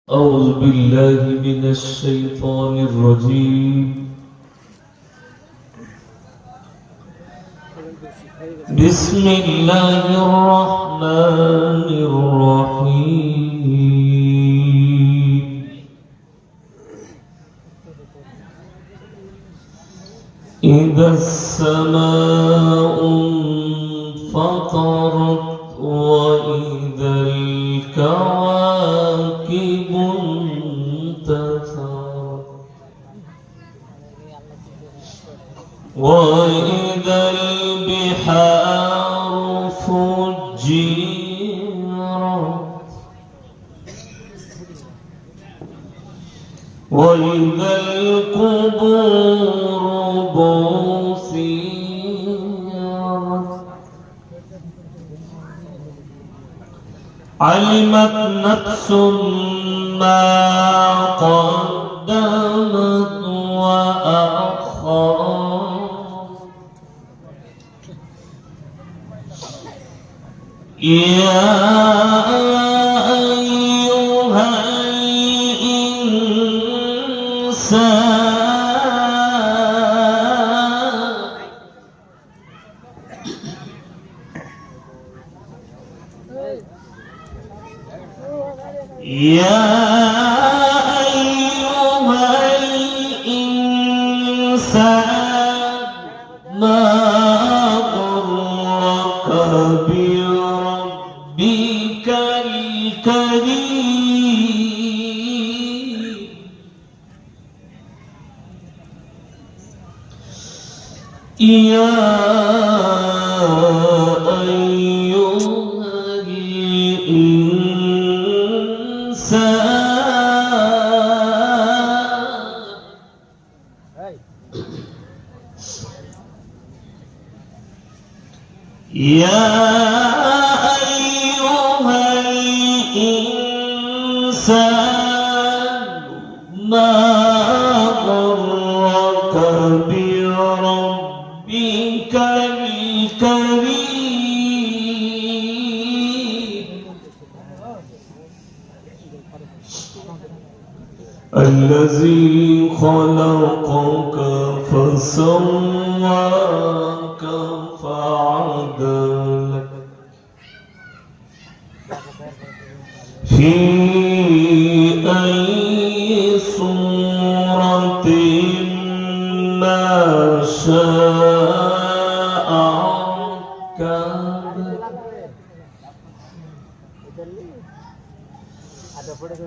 أعوذ بالله من الشيطان الرجيم. بسم الله الرحمن الرحيم. إذا السماء انفطرت وإذا الكواكب انتثرت وإذا البحار فجرت وإذا القبور بعثرت علمت نفس ما قدمت وأخرت يا أيها الإنسان يا أيها الإنسان ما غرك بربك الكريم يا يا أيها الإنسان ما غرك بربك الكريم الذي خلقك فسواك فعدلك في أي صورة ما شاء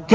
ركبك